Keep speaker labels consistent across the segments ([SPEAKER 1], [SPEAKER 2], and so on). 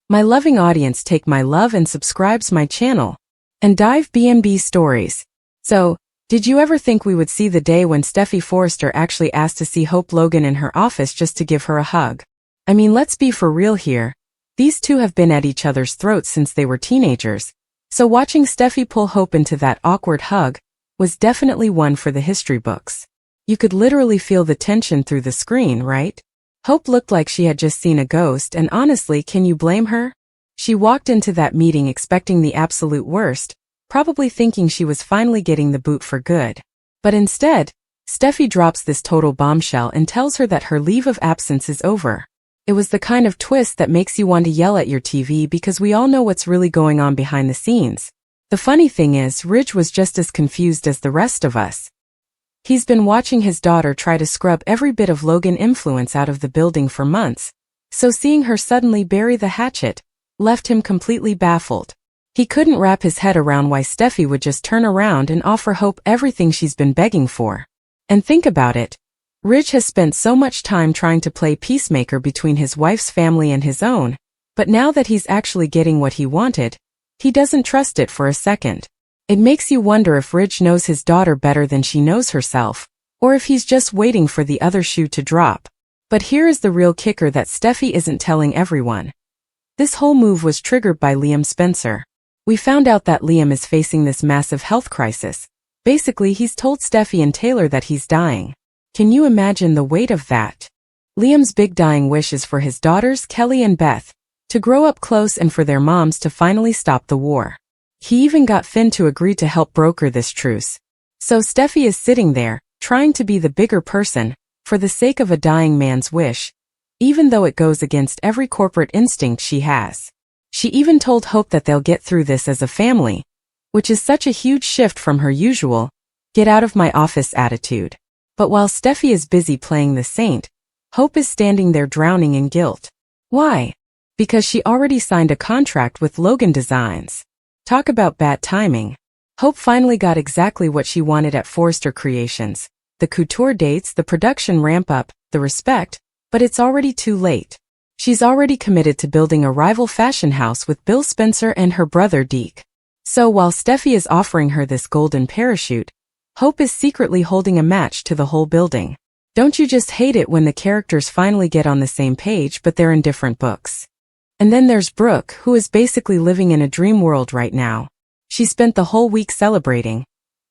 [SPEAKER 1] My loving audience take my love and subscribes my channel. And dive B&B stories. So, did you ever think we would see the day when Steffy Forrester actually asked to see Hope Logan in her office just to give her a hug? I mean, let's be for real here. These two have been at each other's throats since they were teenagers. So watching Steffy pull Hope into that awkward hug was definitely one for the history books. You could literally feel the tension through the screen, right? Hope looked like she had just seen a ghost, and honestly, can you blame her? She walked into that meeting expecting the absolute worst, probably thinking she was finally getting the boot for good. But instead, Steffy drops this total bombshell and tells her that her leave of absence is over. It was the kind of twist that makes you want to yell at your TV because we all know what's really going on behind the scenes. The funny thing is, Ridge was just as confused as the rest of us. He's been watching his daughter try to scrub every bit of Logan influence out of the building for months, so seeing her suddenly bury the hatchet left him completely baffled. He couldn't wrap his head around why Steffy would just turn around and offer Hope everything she's been begging for. And think about it. Ridge has spent so much time trying to play peacemaker between his wife's family and his own, but now that he's actually getting what he wanted, he doesn't trust it for a second. It makes you wonder if Ridge knows his daughter better than she knows herself, or if he's just waiting for the other shoe to drop. But here is the real kicker that Steffy isn't telling everyone. This whole move was triggered by Liam Spencer. We found out that Liam is facing this massive health crisis. Basically, he's told Steffy and Taylor that he's dying. Can you imagine the weight of that? Liam's big dying wish is for his daughters, Kelly and Beth, to grow up close and for their moms to finally stop the war. He even got Finn to agree to help broker this truce. So Steffy is sitting there, trying to be the bigger person, for the sake of a dying man's wish, even though it goes against every corporate instinct she has. She even told Hope that they'll get through this as a family, which is such a huge shift from her usual, get out of my office attitude. But while Steffy is busy playing the saint, Hope is standing there drowning in guilt. Why? Because she already signed a contract with Logan Designs. Talk about bad timing. Hope finally got exactly what she wanted at Forrester Creations. The couture dates, the production ramp-up, the respect, but it's already too late. She's already committed to building a rival fashion house with Bill Spencer and her brother Deke. So while Steffy is offering her this golden parachute, Hope is secretly holding a match to the whole building. Don't you just hate it when the characters finally get on the same page but they're in different books? And then there's Brooke, who is basically living in a dream world right now. She spent the whole week celebrating,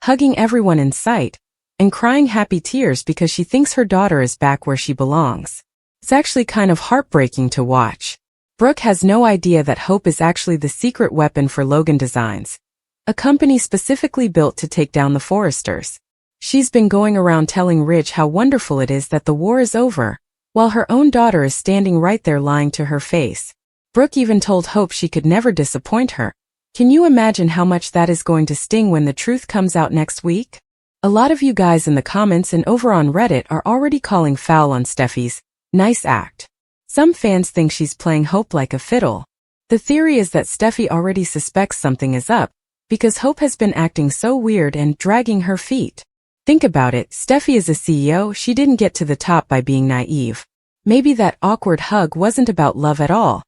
[SPEAKER 1] hugging everyone in sight, and crying happy tears because she thinks her daughter is back where she belongs. It's actually kind of heartbreaking to watch. Brooke has no idea that Hope is actually the secret weapon for Logan Designs, a company specifically built to take down the Forresters. She's been going around telling Ridge how wonderful it is that the war is over, while her own daughter is standing right there lying to her face. Brooke even told Hope she could never disappoint her. Can you imagine how much that is going to sting when the truth comes out next week? A lot of you guys in the comments and over on Reddit are already calling foul on Steffy's nice act. Some fans think she's playing Hope like a fiddle. The theory is that Steffy already suspects something is up, because Hope has been acting so weird and dragging her feet. Think about it, Steffy is a CEO, she didn't get to the top by being naive. Maybe that awkward hug wasn't about love at all.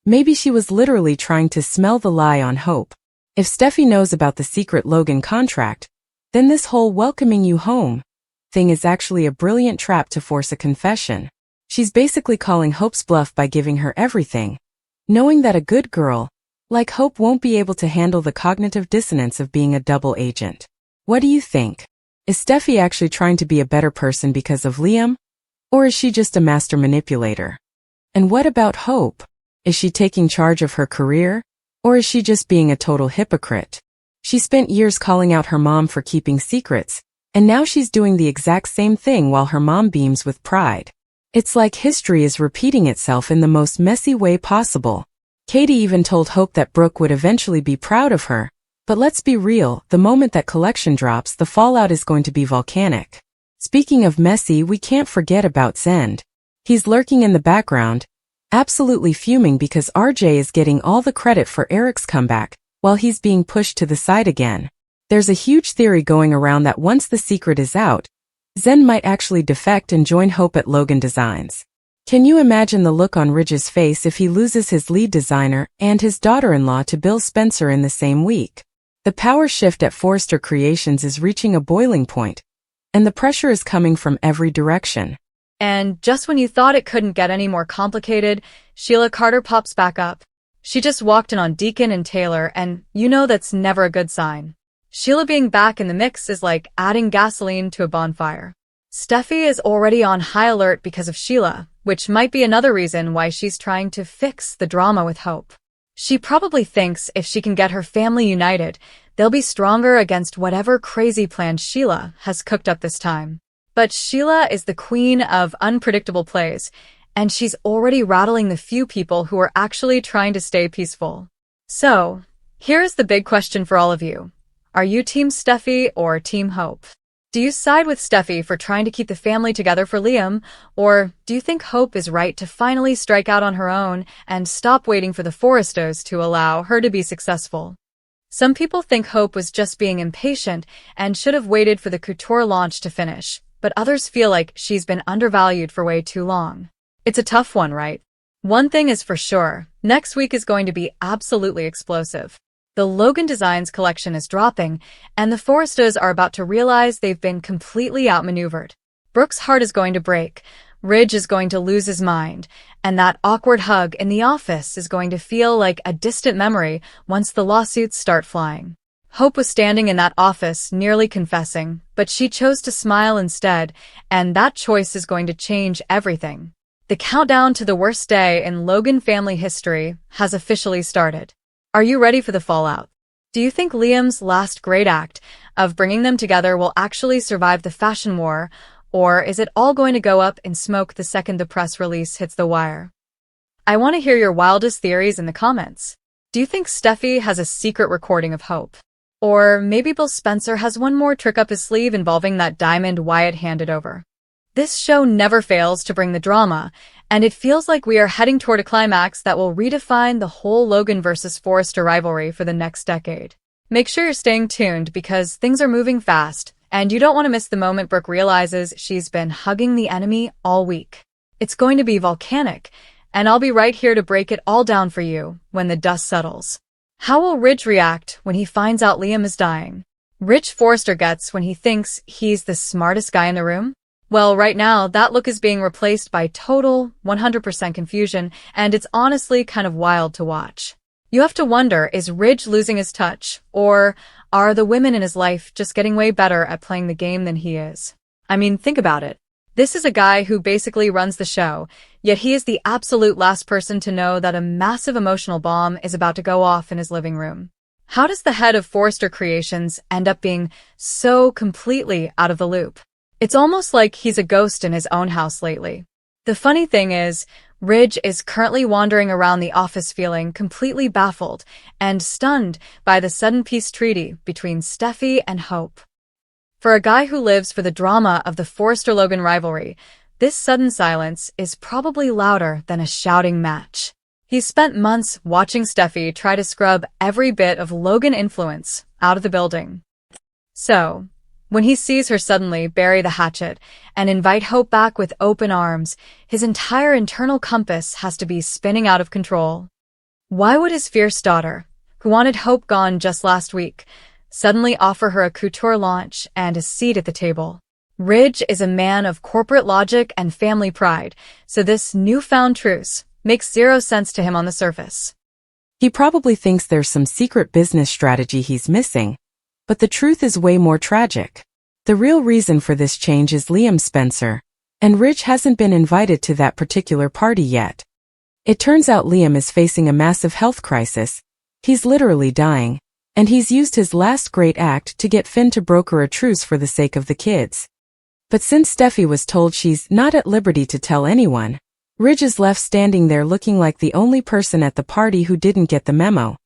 [SPEAKER 1] Maybe she was literally trying to smell the lie on Hope. If Steffy knows about the secret Logan contract, then this whole welcoming you home thing is actually a brilliant trap to force a confession. She's basically calling Hope's bluff by giving her everything, knowing that a good girl like Hope won't be able to handle the cognitive dissonance of being a double agent. What do you think? Is Steffy actually trying to be a better person because of Liam? Or is she just a master manipulator? And what about Hope? Is she taking charge of her career? Or is she just being a total hypocrite? She spent years calling out her mom for keeping secrets, and now she's doing the exact same thing while her mom beams with pride. It's like history is repeating itself in the most messy way possible. Katie even told Hope that Brooke would eventually be proud of her, but let's be real, the moment that collection drops, the fallout is going to be volcanic. Speaking of messy, we can't forget about Zend. He's lurking in the background, absolutely fuming because RJ is getting all the credit for Eric's comeback, while he's being pushed to the side again. There's a huge theory going around that once the secret is out, Zend might actually defect and join Hope at Logan Designs. Can you imagine the look on Ridge's face if he loses his lead designer and his daughter-in-law to Bill Spencer in the same week? The power shift at Forrester Creations is reaching a boiling point, and the pressure is coming from every direction.
[SPEAKER 2] And just when you thought it couldn't get any more complicated, Sheila Carter pops back up. She just walked in on Deacon and Taylor, and you know that's never a good sign. Sheila being back in the mix is like adding gasoline to a bonfire. Steffy is already on high alert because of Sheila, which might be another reason why she's trying to fix the drama with Hope. She probably thinks if she can get her family united, they'll be stronger against whatever crazy plan Sheila has cooked up this time. But Sheila is the queen of unpredictable plays, and she's already rattling the few people who are actually trying to stay peaceful. So, here's the big question for all of you. Are you Team Steffy or Team Hope? Do you side with Steffy for trying to keep the family together for Liam, or do you think Hope is right to finally strike out on her own and stop waiting for the Forresters to allow her to be successful? Some people think Hope was just being impatient and should have waited for the couture launch to finish, but others feel like she's been undervalued for way too long. It's a tough one, right? One thing is for sure, next week is going to be absolutely explosive. The Logan Designs collection is dropping, and the Forresters are about to realize they've been completely outmaneuvered. Brooke's heart is going to break, Ridge is going to lose his mind, and that awkward hug in the office is going to feel like a distant memory once the lawsuits start flying. Hope was standing in that office, nearly confessing, but she chose to smile instead, and that choice is going to change everything. The countdown to the worst day in Logan family history has officially started. Are you ready for the fallout? Do you think Liam's last great act of bringing them together will actually survive the fashion war, or is it all going to go up in smoke the second the press release hits the wire? I want to hear your wildest theories in the comments. Do you think Steffy has a secret recording of Hope? Or maybe Bill Spencer has one more trick up his sleeve involving that diamond Wyatt handed over? This show never fails to bring the drama, and it feels like we are heading toward a climax that will redefine the whole Logan versus Forrester rivalry for the next decade. Make sure you're staying tuned because things are moving fast, and you don't want to miss the moment Brooke realizes she's been hugging the enemy all week. It's going to be volcanic, and I'll be right here to break it all down for you when the dust settles. How will Ridge react when he finds out Liam is dying? Ridge Forrester gets when he thinks he's the smartest guy in the room? Well, right now, that look is being replaced by total 100% confusion, and it's honestly kind of wild to watch. You have to wonder, is Ridge losing his touch, or are the women in his life just getting way better at playing the game than he is? I mean, think about it. This is a guy who basically runs the show, yet he is the absolute last person to know that a massive emotional bomb is about to go off in his living room. How does the head of Forrester Creations end up being so completely out of the loop? It's almost like he's a ghost in his own house lately. The funny thing is, Ridge is currently wandering around the office feeling completely baffled and stunned by the sudden peace treaty between Steffy and Hope. For a guy who lives for the drama of the Forrester-Logan rivalry, this sudden silence is probably louder than a shouting match. He's spent months watching Steffy try to scrub every bit of Logan influence out of the building. So, when he sees her suddenly bury the hatchet and invite Hope back with open arms, his entire internal compass has to be spinning out of control. Why would his fierce daughter, who wanted Hope gone just last week, suddenly offer her a couture launch and a seat at the table? Ridge is a man of corporate logic and family pride, so this newfound truce makes zero sense to him on the surface.
[SPEAKER 1] He probably thinks there's some secret business strategy he's missing, but the truth is way more tragic. The real reason for this change is Liam Spencer, and Ridge hasn't been invited to that particular party yet. It turns out Liam is facing a massive health crisis. He's literally dying, and he's used his last great act to get Finn to broker a truce for the sake of the kids. But since Steffy was told she's not at liberty to tell anyone, Ridge is left standing there looking like the only person at the party who didn't get the memo.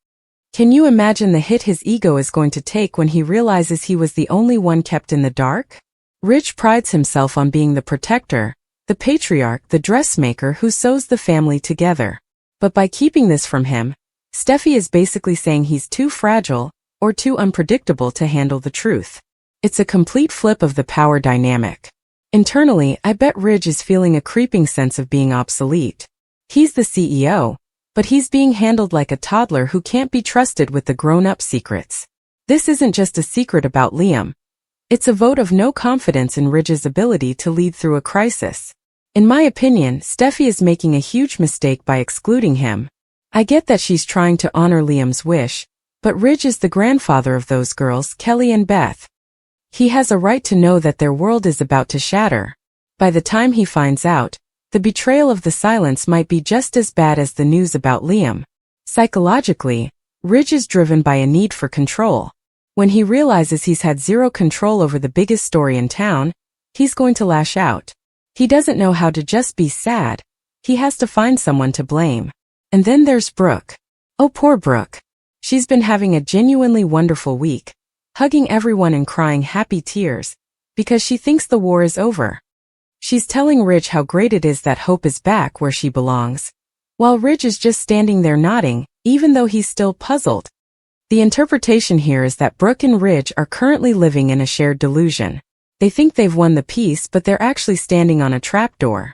[SPEAKER 1] Can you imagine the hit his ego is going to take when he realizes he was the only one kept in the dark? Ridge prides himself on being the protector, the patriarch, the dressmaker who sews the family together. But by keeping this from him, Steffy is basically saying he's too fragile or too unpredictable to handle the truth. It's a complete flip of the power dynamic. Internally, I bet Ridge is feeling a creeping sense of being obsolete. He's the CEO, but he's being handled like a toddler who can't be trusted with the grown-up secrets. This isn't just a secret about Liam. It's a vote of no confidence in Ridge's ability to lead through a crisis. In my opinion, Steffy is making a huge mistake by excluding him. I get that she's trying to honor Liam's wish, but Ridge is the grandfather of those girls, Kelly and Beth. He has a right to know that their world is about to shatter. By the time he finds out, the betrayal of the silence might be just as bad as the news about Liam. Psychologically, Ridge is driven by a need for control. When he realizes he's had zero control over the biggest story in town, he's going to lash out. He doesn't know how to just be sad. He has to find someone to blame. And then there's Brooke. Oh, poor Brooke. She's been having a genuinely wonderful week, hugging everyone and crying happy tears, because she thinks the war is over. She's telling Ridge how great it is that Hope is back where she belongs, while Ridge is just standing there nodding, even though he's still puzzled. The interpretation here is that Brooke and Ridge are currently living in a shared delusion. They think they've won the peace, but they're actually standing on a trapdoor.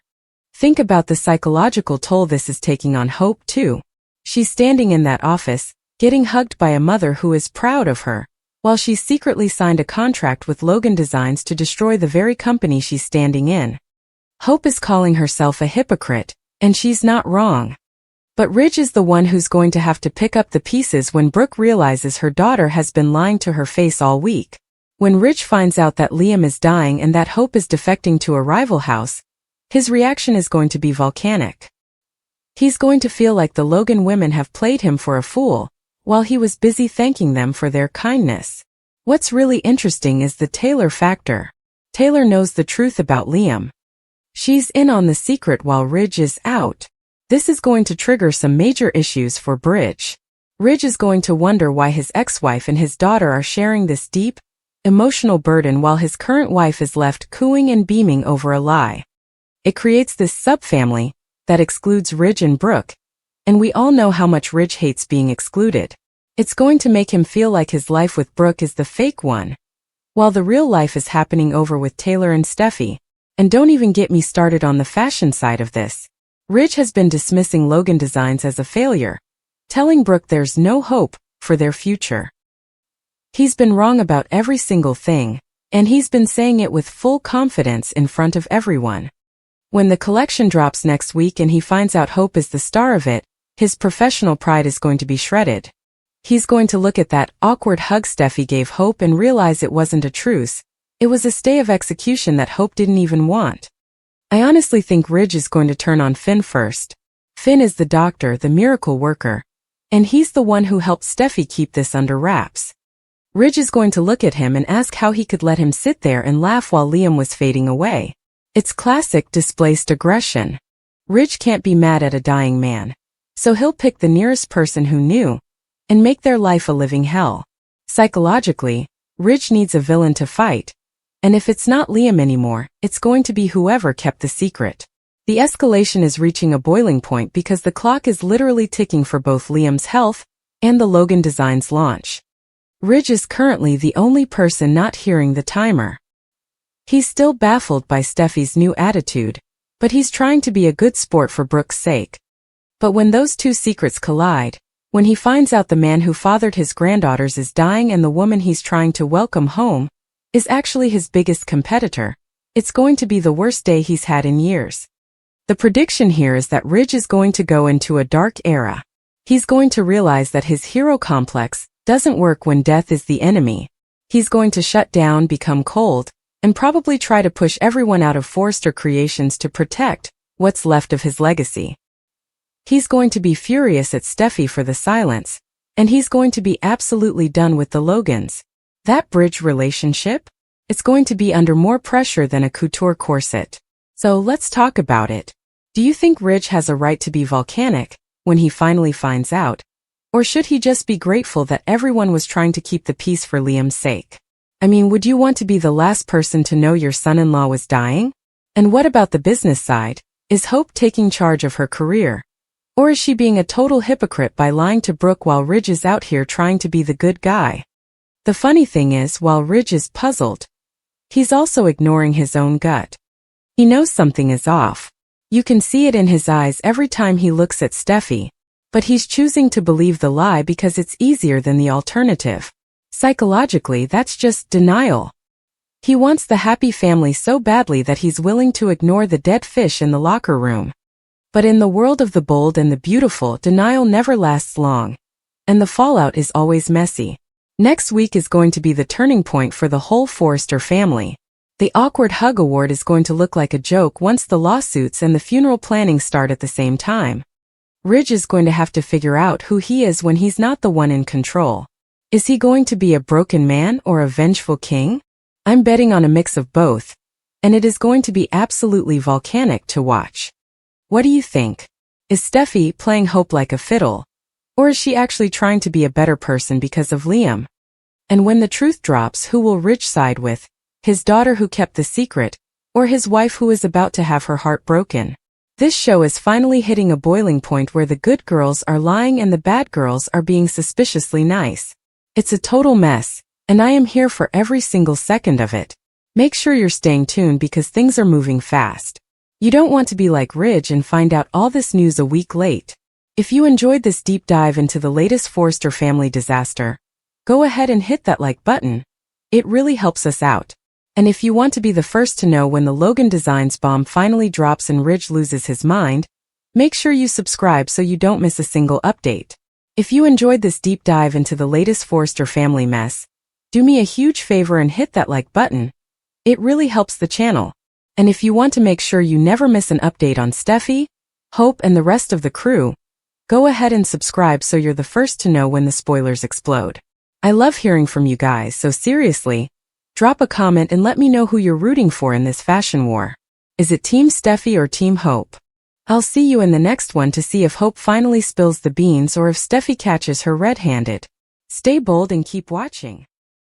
[SPEAKER 1] Think about the psychological toll this is taking on Hope, too. She's standing in that office, getting hugged by a mother who is proud of her, while she's secretly signed a contract with Logan Designs to destroy the very company she's standing in. Hope is calling herself a hypocrite, and she's not wrong. But Ridge is the one who's going to have to pick up the pieces when Brooke realizes her daughter has been lying to her face all week. When Ridge finds out that Liam is dying and that Hope is defecting to a rival house, his reaction is going to be volcanic. He's going to feel like the Logan women have played him for a fool, while he was busy thanking them for their kindness. What's really interesting is the Taylor factor. Taylor knows the truth about Liam. She's in on the secret while Ridge is out. This is going to trigger some major issues for Ridge. Ridge is going to wonder why his ex-wife and his daughter are sharing this deep, emotional burden while his current wife is left cooing and beaming over a lie. It creates this subfamily that excludes Ridge and Brooke, and we all know how much Ridge hates being excluded. It's going to make him feel like his life with Brooke is the fake one, while the real life is happening over with Taylor and Steffy. And don't even get me started on the fashion side of this. Ridge has been dismissing Logan Designs as a failure, telling Brooke there's no hope for their future. He's been wrong about every single thing, and he's been saying it with full confidence in front of everyone. When the collection drops next week and he finds out Hope is the star of it, his professional pride is going to be shredded. He's going to look at that awkward hug Steffy gave Hope and realize it wasn't a truce. It was a stay of execution that Hope didn't even want. I honestly think Ridge is going to turn on Finn first. Finn is the doctor, the miracle worker, and he's the one who helped Steffy keep this under wraps. Ridge is going to look at him and ask how he could let him sit there and laugh while Liam was fading away. It's classic displaced aggression. Ridge can't be mad at a dying man, so he'll pick the nearest person who knew and make their life a living hell. Psychologically, Ridge needs a villain to fight, and if it's not Liam anymore, it's going to be whoever kept the secret. The escalation is reaching a boiling point because the clock is literally ticking for both Liam's health and the Logan Designs launch. Ridge is currently the only person not hearing the timer. He's still baffled by Steffy's new attitude, but he's trying to be a good sport for Brooke's sake. But when those two secrets collide, when he finds out the man who fathered his granddaughters is dying and the woman he's trying to welcome home is actually his biggest competitor, it's going to be the worst day he's had in years. The prediction here is that Ridge is going to go into a dark era. He's going to realize that his hero complex doesn't work when death is the enemy. He's going to shut down, become cold, and probably try to push everyone out of Forrester Creations to protect what's left of his legacy. He's going to be furious at Steffy for the silence, and he's going to be absolutely done with the Logans. That bridge relationship? It's going to be under more pressure than a couture corset. So let's talk about it. Do you think Ridge has a right to be volcanic when he finally finds out? Or should he just be grateful that everyone was trying to keep the peace for Liam's sake? I mean, would you want to be the last person to know your son-in-law was dying? And what about the business side? Is Hope taking charge of her career? Or is she being a total hypocrite by lying to Brooke while Ridge is out here trying to be the good guy? The funny thing is, while Ridge is puzzled, he's also ignoring his own gut. He knows something is off. You can see it in his eyes every time he looks at Steffy. But he's choosing to believe the lie because it's easier than the alternative. Psychologically, that's just denial. He wants the happy family so badly that he's willing to ignore the dead fish in the locker room. But in the world of the bold and the beautiful, denial never lasts long. And the fallout is always messy. Next week is going to be the turning point for the whole Forrester family. The awkward hug award is going to look like a joke once the lawsuits and the funeral planning start at the same time. Ridge is going to have to figure out who he is when he's not the one in control. Is he going to be a broken man or a vengeful king? I'm betting on a mix of both, and it is going to be absolutely volcanic to watch. What do you think? Is Steffy playing hope like a fiddle? Or is she actually trying to be a better person because of Liam? And when the truth drops, who will Ridge side with? His daughter who kept the secret, or his wife who is about to have her heart broken? This show is finally hitting a boiling point where the good girls are lying and the bad girls are being suspiciously nice. It's a total mess, and I am here for every single second of it. Make sure you're staying tuned because things are moving fast. You don't want to be like Ridge and find out all this news a week late. If you enjoyed this deep dive into the latest Forrester family disaster, go ahead and hit that like button. It really helps us out. And if you want to be the first to know when the Logan Designs bomb finally drops and Ridge loses his mind, make sure you subscribe so you don't miss a single update. If you enjoyed this deep dive into the latest Forrester family mess, do me a huge favor and hit that like button. It really helps the channel. And if you want to make sure you never miss an update on Steffy, Hope and the rest of the crew, go ahead and subscribe so you're the first to know when the spoilers explode. I love hearing from you guys, so seriously, drop a comment and let me know who you're rooting for in this fashion war. Is it Team Steffy or Team Hope? I'll see you in the next one to see if Hope finally spills the beans or if Steffy catches her red-handed. Stay bold and keep watching.